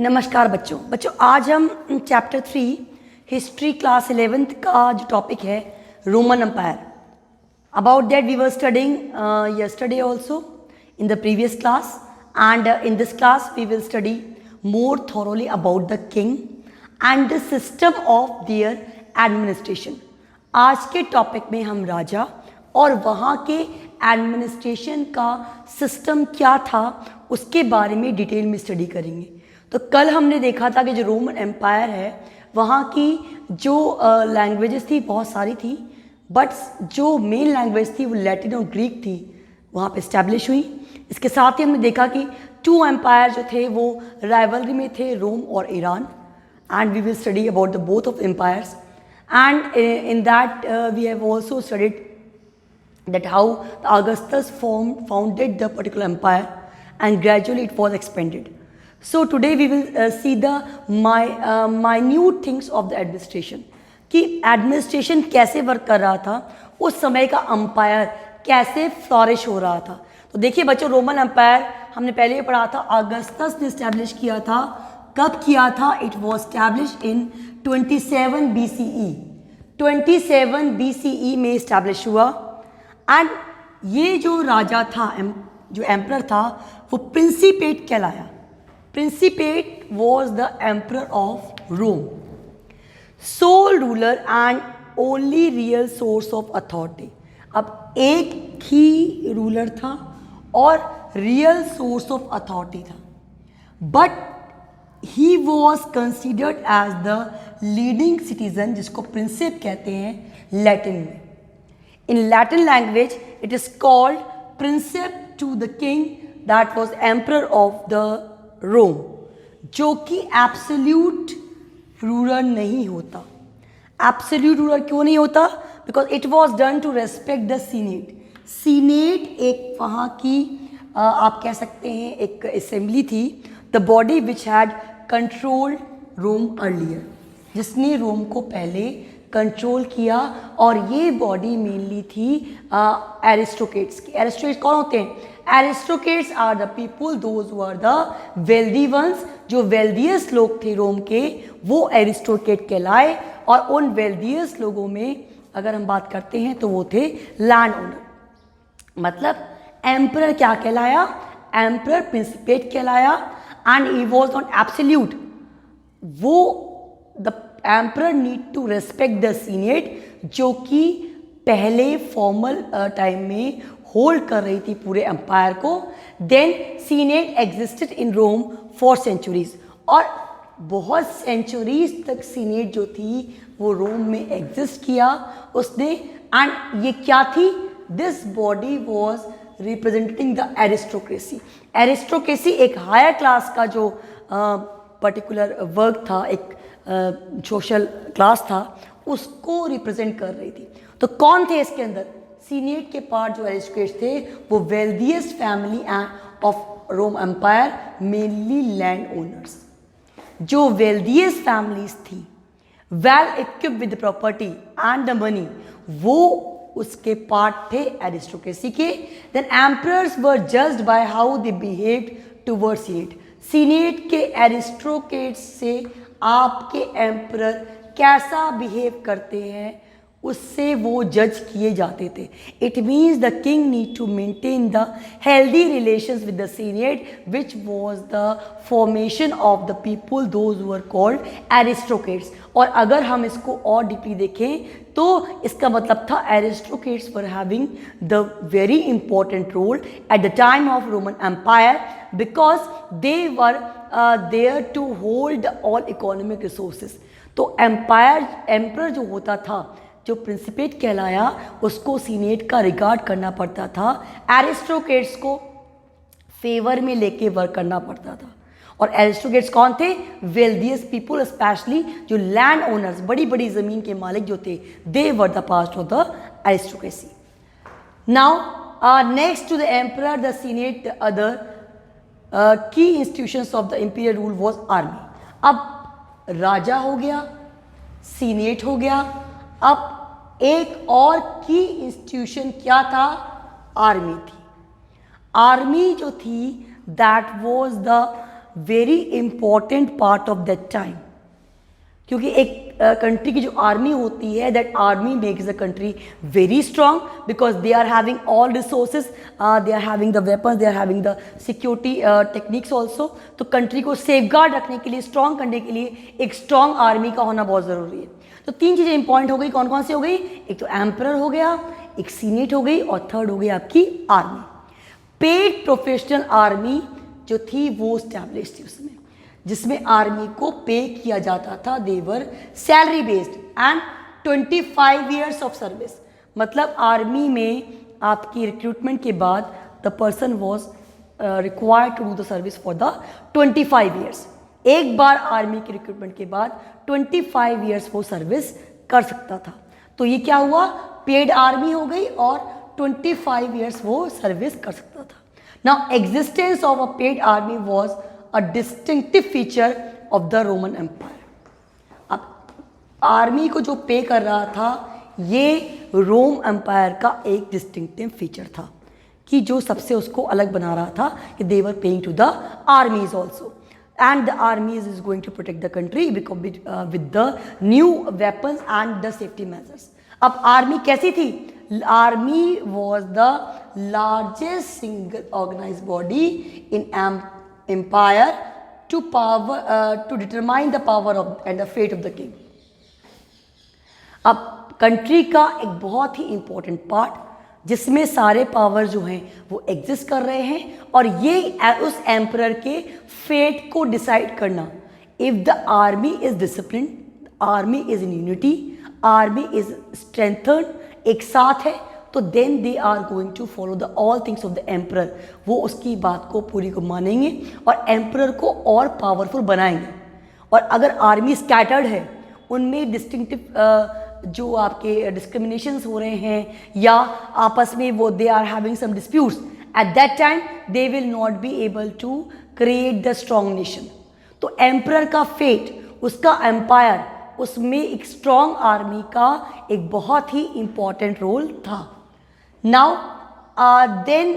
नमस्कार बच्चों आज हम चैप्टर 3 हिस्ट्री क्लास 11th का जो टॉपिक है Roman empire. About that we were studying yesterday also in the previous class, and in this class we will study more thoroughly about the king and the system of their administration। आज के topic में हम राजा और वहाँ के administration का system क्या था उसके बारे में डिटेल में स्टडी करेंगे। तो कल हमने देखा था कि जो रोमन एम्पायर है वहाँ की जो लैंग्वेजेस थी बहुत सारी थी, बट जो मेन लैंग्वेज थी वो लैटिन और ग्रीक थी, वहाँ पे इस्टेब्लिश हुई। इसके साथ ही हमने देखा कि टू एम्पायर जो थे वो राइवलरी में थे, रोम और Iran, and we will study about the both of empires, and in that we have also studied that how Augustus founded the particular empire and gradually it was expanded. So today we will see the minute things of the administration, कि administration कैसे work कर रहा था, उस समय का empire कैसे flourish हो रहा था। तो देखिए बच्चों, रोमन एम्पायर हमने पहले ही पढ़ा था, अगस्टस ने इस्टेब्लिश किया था। कब किया था? It was establish in 27 BCE। 27 BCE में इस्टेब्लिश हुआ। एंड ये जो राजा था, जो एम्परर था, वो प्रिंसिपेट कहलाया। Principate was the emperor of Rome, sole ruler and only real source of authority. अब एक ही रूलर था और रियल सोर्स ऑफ अथॉरिटी था, but he was considered as the leading citizen, जिसको प्रिंसिप कहते हैं लैटिन में। In Latin language, it is called princeps to the king that was emperor of the Rome, जो कि absolute ruler नहीं होता। Absolute ruler क्यों नहीं होता? Because it was done to respect the Senate। Senate एक वहाँ की आप कह सकते हैं एक assembly थी, the body which had controlled Rome earlier, जिसने रोम को पहले कंट्रोल किया। और ये बॉडी मेनली थी एरिस्टोक्रेट्स की। एरिस्टोक्रेट्स कौन होते हैं? Aristocrats are the people those who are the wealthy ones. जो वेल्दियस्ट लोग थे रोम के, वो एरिस्टोक्रेट कहलाए। और उन वेल्दियस्ट लोगों में अगर हम बात करते हैं तो वो थे लैंड ओनर। मतलब एम्परर क्या कहलाया? एम्परर प्रिंसिपेट कहलाया। And he was not absolute. वो the emperor need to respect the senate, जो कि पहले फॉर्मल टाइम में होल्ड कर रही थी पूरे एम्पायर को। Then senate existed in Rome for centuries, और बहुत सेंचुरीज तक सीनेट जो थी वो रोम में एग्जिस्ट किया उसने। एंड ये क्या थी? This body was representing the aristocracy. Aristocracy एक हायर क्लास का जो पर्टिकुलर वर्क था, एक सोशल क्लास था, उसको रिप्रेजेंट कर रही थी। तो कौन थे इसके अंदर? सीनेट के पार्ट जो एरिस्टोक्रेट्स थे वो wealthiest family of Rome empire, mainly land owners. जो वेल्दियस्ट फैमिलीज थी, well equipped with property and the money, वो उसके पार्ट थे एरिस्टोक्रेसी के। Then emperors were judged by how they behaved towards senate. Senate के aristocrats से आपके emperor कैसा बिहेव करते हैं उससे वो जज किए जाते थे। It means the king need to maintain the healthy relations with the senate, which was the formation of the people those who were called aristocrats. और अगर हम इसको और डीपली देखें तो इसका मतलब था aristocrats were having the very important role at the time of Roman empire, because they were there to hold all economic resources. तो एम्परर जो होता था, जो प्रिंसिपेट कहलाया, उसको सीनेट का रिगार्ड करना पड़ता था। एरिस्टोक्रेट्स को फेवर में लेके वर्क करना पड़ता था। और एरिस्टोक्रेट्स कौन थे? वेल्दियस्ट पीपल, स्पेशली जो लैंड ओनर्स, बड़ी बड़ी जमीन के मालिक जो थे, they were the part of the aristocracy. Now next to the emperor, the senate, the other key institutions of the imperial rule was army. अब राजा हो गया, सीनेट हो गया, अब एक और की इंस्टीट्यूशन क्या था? आर्मी थी। आर्मी जो थी that was the very important part of that time, क्योंकि एक कंट्री की जो आर्मी होती है, that army makes the country very strong because they are having all resources, they are having the weapons, they are having the security techniques also. तो country को safeguard रखने के लिए, स्ट्रांग करने के लिए एक स्ट्रांग आर्मी का होना बहुत ज़रूरी है। तो 3 चीज़ें इंपॉर्टेंट हो गई, कौन कौन सी हो गई? एक तो एम्परर हो गया, एक सीनेट हो गई, और थर्ड हो गई आपकी आर्मी। पेड प्रोफेशनल आर्मी जो थी वो स्टैब्लिश थी उसमें, जिसमें आर्मी को पे किया जाता था, they were salary based and 25 years of service. मतलब आर्मी में आपकी रिक्रूटमेंट के बाद the person was required to do the service for the 25 years. एक बार आर्मी की रिक्रूटमेंट के बाद 25 ईयर्स वो सर्विस कर सकता था। तो ये क्या हुआ? पेड आर्मी हो गई और 25 ईयर्स वो सर्विस कर सकता था। Now existence of a paid army was a distinctive feature of the Roman Empire। अब आर्मी को जो पे कर रहा था ये रोम एम्पायर का एक डिस्टिंक्टिव फीचर था, कि जो सबसे उसको अलग बना रहा था कि they were paying to the armies also, and the armies is going to protect the country because with the new weapons and the safety measures। अब आर्मी कैसी थी? Army was the largest single organized body in empire to determine the power of and the fate of the king। अब country का एक बहुत ही important part जिसमें सारे पावर जो हैं वो एग्जिस्ट कर रहे हैं, और ये उस एम्परर के फेट को डिसाइड करना। If the army is discipline, army is in unity, army is strengthened, एक साथ है, तो then they are going to follow the all things of the emperor. वो उसकी बात को पूरी को मानेंगे और एम्परर को और पावरफुल बनाएंगे। और अगर आर्मी स्कैटर्ड है, उनमें डिस्टिंक्टिव जो आपके डिस्क्रिमिनेशंस हो रहे हैं या आपस में वो they are having some disputes, at that time they will not be able to create the strong nation. तो एम्परर का फेट, उसका एम्पायर, उसमें एक स्ट्रॉन्ग आर्मी का एक बहुत ही इंपॉर्टेंट रोल था। Now, then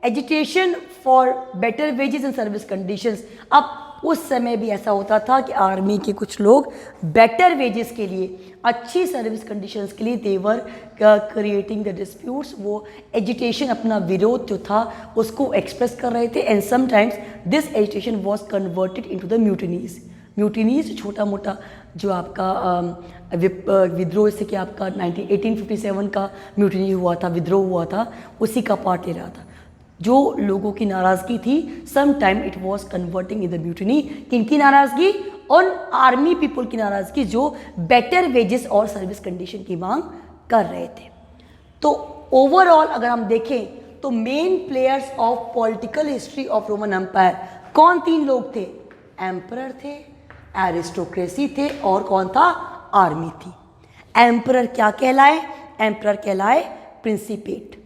agitation for better wages and service conditions। अब उस समय भी ऐसा होता था कि आर्मी के कुछ लोग बेटर वेजेस के लिए, अच्छी सर्विस कंडीशंस के लिए देवर क्रिएटिंग द डिस्प्यूट्स, वो एजिटेशन, अपना विरोध जो था उसको एक्सप्रेस कर रहे थे। And sometimes this agitation was converted into the mutinies. Mutinies छोटा मोटा जो आपका विद्रोह, जैसे कि आपका 1857 का म्यूटिनी हुआ था, विद्रोह हुआ था, उसी का पार्ट ले रहा था। जो लोगों की नाराज़गी थी, some time it was converting in the mutiny. किनकी नाराज़गी? उन आर्मी पीपल की नाराज़गी जो बेटर वेजेस और सर्विस कंडीशन की मांग कर रहे थे। तो ओवरऑल अगर हम देखें तो main players of political history of Roman empire कौन 3 लोग थे? एम्परर थे, एरिस्टोक्रेसी थे, और कौन था? आर्मी थी। एम्परर क्या कहलाए? एम्परर कहलाए प्रिंसिपेट।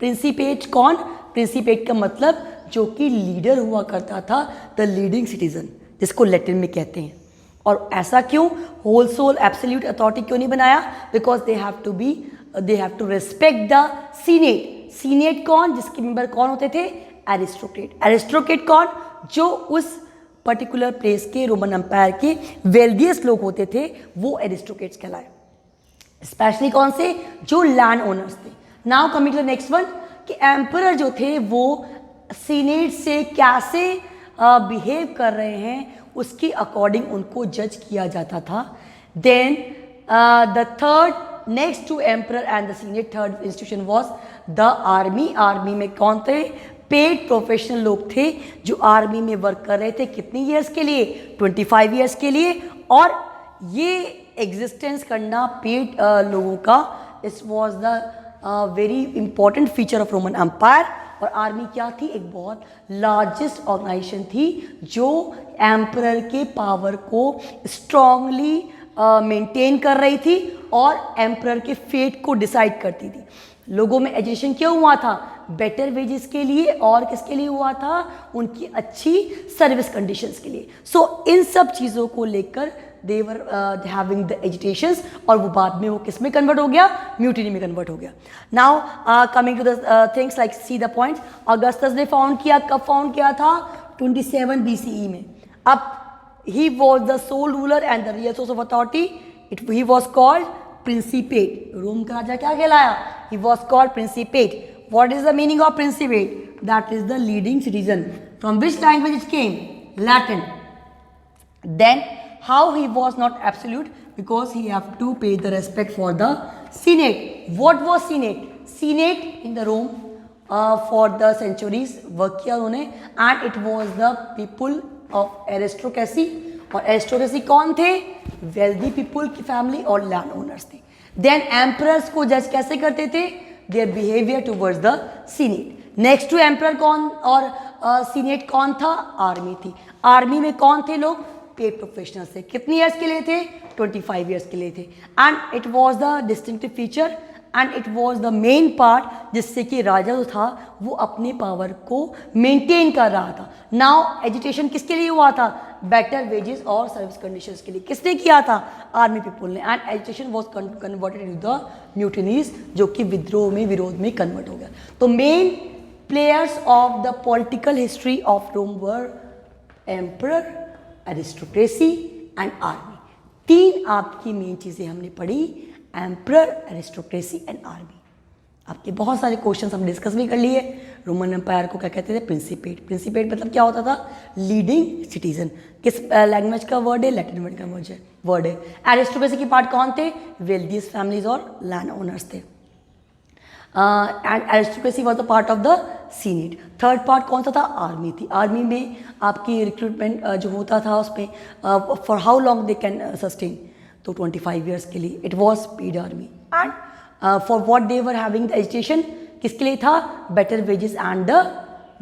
प्रिंसिपेट कौन? प्रिंसिपेट का मतलब जो कि लीडर हुआ करता था, द लीडिंग सिटीजन, जिसको लैटिन में कहते हैं। और ऐसा क्यों? होल सोल एब्सोल्यूट अथॉरिटी क्यों नहीं बनाया? Because they have to respect the senate. Senate कौन? जिसके मेंबर कौन होते थे? एरिस्टोक्रेट। एरिस्टोक्रेट कौन? जो उस पर्टिकुलर प्लेस के रोमन एम्पायर के वेल्दियस्ट लोग होते थे, वो एरिस्टोक्रेट्स कहलाए। स्पेशली कौन से? जो लैंड ओनर्स थे। Now coming to the next one, कि एम्परर जो थे वो सीनेट से कैसे बिहेव कर रहे हैं उसके अकॉर्डिंग उनको जज किया जाता था। Then the third next to emperor and the senate, third institution was the army. Army में कौन थे? पेड प्रोफेशनल लोग थे जो आर्मी में वर्क कर रहे थे। कितनी ईयर्स के लिए? 25 ईयर्स के लिए। और ये एग्जिस्टेंस करना पेड लोगों का, इस was the very important feature of Roman empire. और आर्मी क्या थी? एक बहुत लार्जेस्ट ऑर्गेनाइजेशन थी जो एम्परर के पावर को स्ट्रांगली मेंटेन कर रही थी और एम्परर के फेट को डिसाइड करती थी। लोगों में एजुकेशन क्यों हुआ था? बेटर वेजेस के लिए, और किसके लिए हुआ था? उनकी अच्छी सर्विस कंडीशंस के लिए। सो इन सब चीज़ों को लेकर दे वर हैविंग द एजिटेशंस, और वो बाद में वो किस में कन्वर्ट हो गया? म्यूटिनी में कन्वर्ट हो गया। Now coming to the things like see the points. Augustus ने फाउंड किया, कब फाउंड किया था? 27 BCE में। अब he was the sole ruler and the real source of authority. He was called Principate. रोम का राजा क्या कहलाया? He was called Principate. What is the meaning of Principate? That is the leading citizen. From which language it came? Latin. Then how he was not absolute? Because he have to pay the respect for the Senate. What was Senate? Senate in the Rome for the centuries work किया उन्होंने, and it was the people of aristocracy. और aristocracy कौन थे? Wealthy people की family और land owners थे. Then emperors को जज कैसे करते थे? Their behavior towards the Senate. Next to emperor कौन और सीनेट कौन था? आर्मी थी. आर्मी में कौन थे लोग? पेड प्रोफेशनल थे. कितनी ईयर्स के लिए थे? 25 ईयर्स के लिए थे. And it was the distinctive feature and it was the main part जिससे कि राजा जो था वो अपने पावर को मेंटेन कर रहा था. नाउ एजुटेशन किसके लिए हुआ था? बेटर वेजेस और सर्विस कंडीशंस के लिए. किसने किया था? आर्मी पीपल ने. And education was converted into the mutinies, जो कि विद्रोह में विरोध में कन्वर्ट हो गया. तो main players of the political history of Rome were emperor, aristocracy and army. तीन आपकी मेन चीज़ें हमने पढ़ी, एम्परर, एरिस्टोक्रेसी एंड आर्मी. आपके बहुत सारे क्वेश्चंस हम डिस्कस भी कर लिए. रोमन एम्पायर को क्या कहते थे? प्रिंसिपेट. प्रिंसिपेट मतलब क्या होता था? Leading citizen. किस लैंग्वेज का वर्ड है? लैटिन वर्ड का वर्ड है. एरिस्टोक्रेसी की पार्ट कौन थे? वेल्दीज फैमिलीज और लैंड ओनर्स थे. And aristocracy was the part of the senate. Third part कौन सा था? आर्मी थी. आर्मी में आपकी रिक्रूटमेंट जो होता था उसमें for how long they can sustain, तो 25 ईयर्स के लिए. It was paid army. And for what they were having the education, किसके लिए था? Better wages and the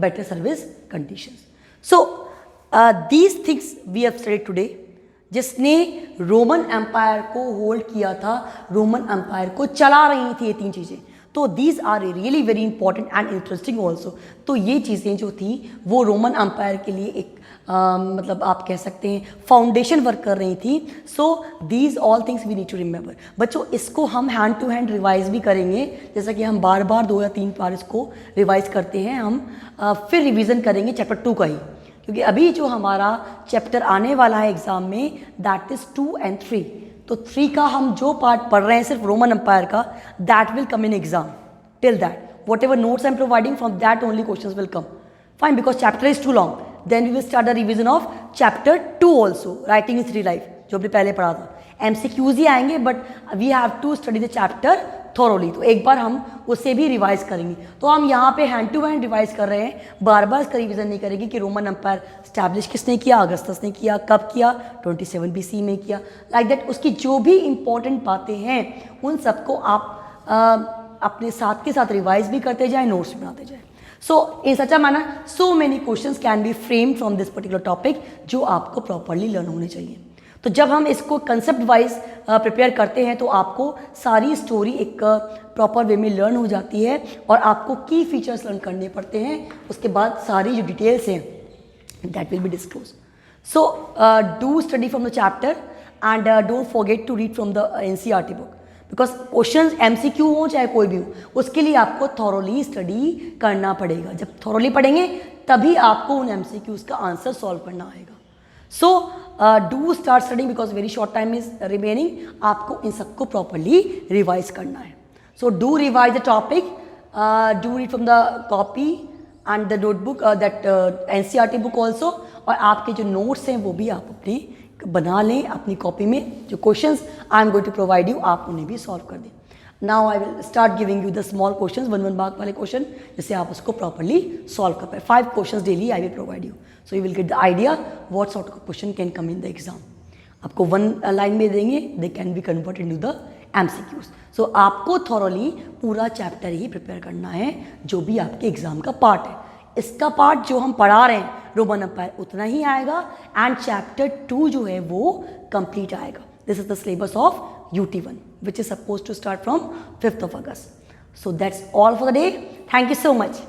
better service conditions. So these things we have studied today. जिसने Roman empire को hold किया था, रोमन एम्पायर को चला रही थी ये तीन चीज़ें. तो these are really very important and interesting also. तो ये चीज़ें जो थी वो रोमन एम्पायर के लिए एक मतलब आप कह सकते हैं फाउंडेशन वर्क कर रही थी. So these all things we need to remember. बच्चों इसको हम हैंड टू हैंड रिवाइज भी करेंगे, जैसा कि हम बार बार 2 या 3 बार इसको रिवाइज करते हैं. हम फिर रिवीजन करेंगे चैप्टर 2 का ही, क्योंकि अभी जो हमारा चैप्टर आने वाला है एग्जाम में दैट इज़ 2 and 3. तो 3 का हम जो पार्ट पढ़ रहे हैं सिर्फ रोमन एम्पायर का, that will come in exam. Till that whatever notes I am providing from that only questions will come. Fine, because chapter is too long. Then we will start the revision of chapter 2 also, writing is real life, जो हमने पहले पढ़ा था. MCQs ही आएंगे but we have to study the chapter thoroughly. तो एक बार हम उससे भी रिवाइज करेंगे. तो हम यहाँ पे हैंड टू हैंड रिवाइज कर रहे हैं, बार बार इसका रिवीजन नहीं करेंगे कि रोमन एम्पायर स्टैब्लिश किसने किया, अगस्तस ने किया, कब किया, 27 BC में किया, लाइक दैट. उसकी जो भी इंपॉर्टेंट बातें हैं उन सबको आप अपने साथ के साथ रिवाइज भी करते जाएं, नोट्स बनाते जाएं. So in such a manner so many questions can be framed from this particular topic, जो आपको प्रॉपरली लर्न होने चाहिए. तो जब हम इसको कंसेप्ट वाइज प्रिपेयर करते हैं तो आपको सारी स्टोरी एक प्रॉपर वे में लर्न हो जाती है और आपको की फीचर्स लर्न करने पड़ते हैं. उसके बाद सारी जो डिटेल्स हैं that will be disclose. So do study from the chapter and don't forget to read from the NCERT book, because question MCQ हो चाहे कोई भी हो, उसके लिए आपको थॉरोली स्टडी करना पड़ेगा. जब थॉरोली पढ़ेंगे तभी आपको उन MCQs का आंसर सॉल्व करना आएगा. So do start studying because very short time is remaining. आपको इन सबको प्रॉपरली रिवाइज करना है. So do revise the topic, do read from the copy and the notebook that NCERT book also. और आपके जो notes हैं वो भी आप अपने बना लें अपनी कॉपी में. जो questions I am going to provide you, आप उन्हें भी सॉल्व कर दें. Now I will start giving you the small questions, 1 mark वाले क्वेश्चन, जिससे आप उसको प्रॉपरली सॉल्व कर पाए. 5 questions daily I will provide you, so you will get the idea what sort of question can come in the exam. आपको 1 line में देंगे, they can be converted into the MCQs. सो आपको thoroughly पूरा chapter ही prepare करना है, जो भी आपके एग्जाम का पार्ट है. इसका पार्ट जो हम पढ़ा रहे हैं रोमन एम्पायर उतना ही आएगा एंड चैप्टर 2 जो है वो कंप्लीट आएगा. This is the syllabus of UT1 which is supposed to start from 5th of August. So that's all for the day. Thank you so much.